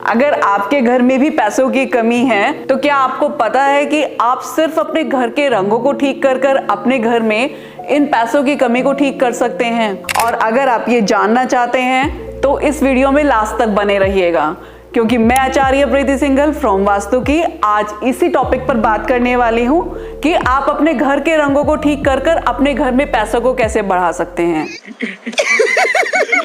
अगर आपके घर में भी पैसों की कमी है तो क्या आपको पता है कि आप सिर्फ अपने घर के रंगों को ठीक कर कर अपने घर में इन पैसों की कमी को ठीक कर सकते हैं। और अगर आप ये जानना चाहते हैं तो इस वीडियो में लास्ट तक बने रहिएगा, क्योंकि मैं आचार्य प्रीति सिंघल फ्रॉम वास्तु की आज इसी टॉपिक पर बात करने वाली हूँ कि आप अपने घर के रंगों को ठीक कर कर अपने घर में पैसों को कैसे बढ़ा सकते हैं।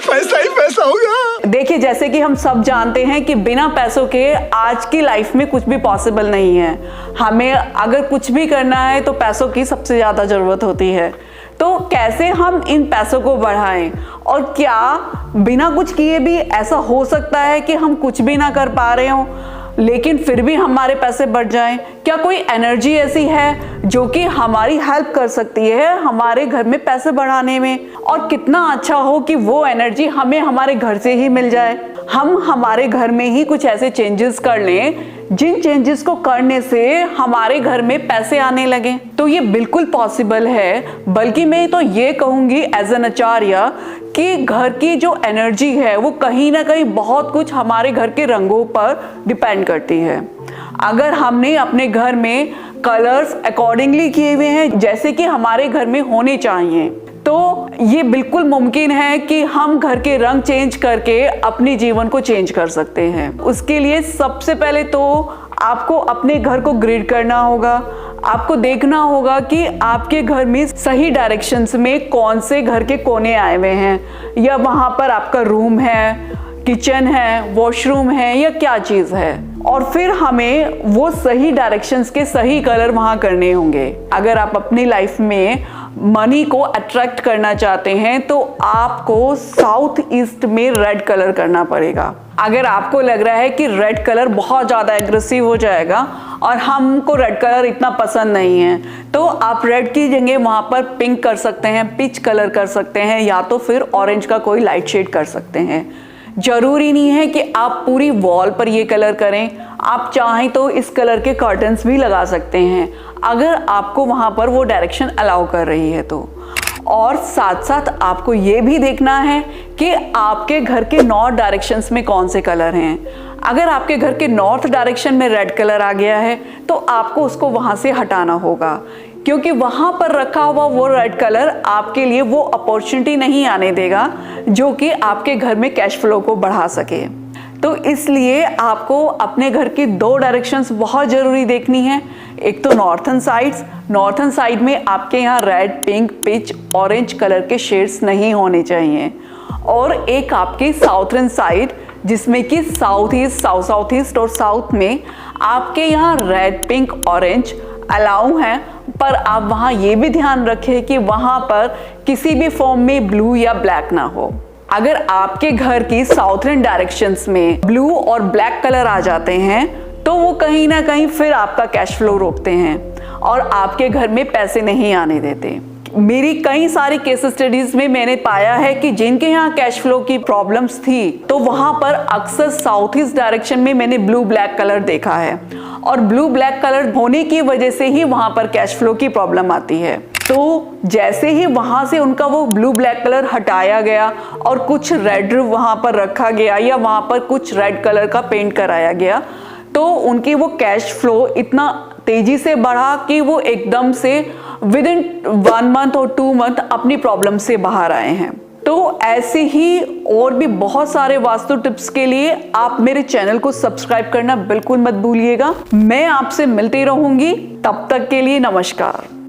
पैसा ही पैसा होगा। देखिए, जैसे कि हम सब जानते हैं कि बिना पैसों के आज की लाइफ में कुछ भी पॉसिबल नहीं है। हमें अगर कुछ भी करना है तो पैसों की सबसे ज्यादा जरूरत होती है। तो कैसे हम इन पैसों को बढ़ाएं, और क्या बिना कुछ किए भी ऐसा हो सकता है कि हम कुछ भी ना कर पा रहे हो लेकिन फिर भी हमारे पैसे बढ़ जाएं? क्या कोई एनर्जी ऐसी है जो कि हमारी हेल्प कर सकती है हमारे घर में पैसे बढ़ाने में? और कितना अच्छा हो कि वो एनर्जी हमें हमारे घर से ही मिल जाए। हम हमारे घर में ही कुछ ऐसे चेंजेस कर लें जिन चेंजेस को करने से हमारे घर में पैसे आने लगे। तो ये बिल्कुल पॉसिबल है, बल्कि मैं तो ये कहूंगी एज एन आचार्य कि घर की जो एनर्जी है वो कहीं ना कहीं बहुत कुछ हमारे घर के रंगों पर डिपेंड करती है। अगर हमने अपने घर में कलर्स अकॉर्डिंगली किए हुए हैं जैसे कि हमारे घर में होने चाहिए, तो ये बिल्कुल मुमकिन है कि हम घर के रंग चेंज करके अपने जीवन को चेंज कर सकते हैं। उसके लिए सबसे पहले तो आपको अपने घर को ग्रिड करना होगा। आपको देखना होगा कि आपके घर में सही डायरेक्शंस में कौन से घर के कोने आए हुए हैं, या वहां पर आपका रूम है, किचन है, वॉशरूम है, या क्या चीज है। और फिर हमें वो सही डायरेक्शंस के सही कलर वहां करने होंगे। अगर आप अपनी लाइफ में मनी को अट्रैक्ट करना चाहते हैं तो आपको साउथ ईस्ट में रेड कलर करना पड़ेगा। अगर आपको लग रहा है कि रेड कलर बहुत ज़्यादा एग्रेसिव हो जाएगा और हमको रेड कलर इतना पसंद नहीं है, तो आप रेड की जगह वहाँ पर पिंक कर सकते हैं, पीच कलर कर सकते हैं, या तो फिर ऑरेंज का कोई लाइट शेड कर सकते हैं। जरूरी नहीं है कि आप पूरी वॉल पर ये कलर करें, आप चाहें तो इस कलर के कर्टन्स भी लगा सकते हैं अगर आपको वहां पर वो डायरेक्शन अलाउ कर रही है तो। और साथ साथ आपको ये भी देखना है कि आपके घर के नॉर्थ डायरेक्शंस में कौन से कलर हैं। अगर आपके घर के नॉर्थ डायरेक्शन में रेड कलर आ गया है तो आपको उसको वहां से हटाना होगा, क्योंकि वहां पर रखा हुआ वो रेड कलर आपके लिए वो अपॉर्चुनिटी नहीं आने देगा जो कि आपके घर में कैश फ्लो को बढ़ा सके। तो इसलिए आपको अपने घर की दो डायरेक्शंस बहुत जरूरी देखनी है। एक तो नॉर्थन साइड में आपके यहाँ red, pink, pitch, orange colour के शेड्स नहीं होने चाहिए, और एक आपकी साउथर्न साइड जिसमें कि साउथ ईस्ट और साउथ में आपके यहाँ रेड, पिंक, ऑरेंज अलाउ हैं, पर आप वहाँ ये भी ध्यान रखें कि वहाँ पर किसी भी फॉर्म में ब्लू या ब्लैक ना हो। अगर आपके घर की साउथर्न डायरेक्शंस में ब्लू और ब्लैक कलर आ जाते हैं तो वो कहीं ना कहीं फिर आपका कैश फ्लो रोकते हैं और आपके घर में पैसे नहीं आने देते। मेरी कई सारी केस स्टडीज में मैंने पाया है कि जिनके यहाँ कैश फ्लो की प्रॉब्लम्स थी तो वहां पर अक्सर साउथ ईस्ट डायरेक्शन में मैंने ब्लू ब्लैक कलर देखा है, और ब्लू ब्लैक कलर होने की वजह से ही वहां पर कैश फ्लो की प्रॉब्लम आती है। तो जैसे ही वहां से उनका वो ब्लू ब्लैक कलर हटाया गया और कुछ रेड वहां पर रखा गया या वहां पर कुछ रेड कलर का पेंट कराया गया, तो उनकी वो कैश फ्लो इतना तेजी से बढ़ा कि वो एकदम से विद इन 1 मंथ और 2 मंथ अपनी प्रॉब्लम से बाहर आए हैं। तो ऐसे ही और भी बहुत सारे वास्तु टिप्स के लिए आप मेरे चैनल को सब्सक्राइब करना बिल्कुल मत भूलिएगा। मैं आपसे मिलती रहूंगी, तब तक के लिए नमस्कार।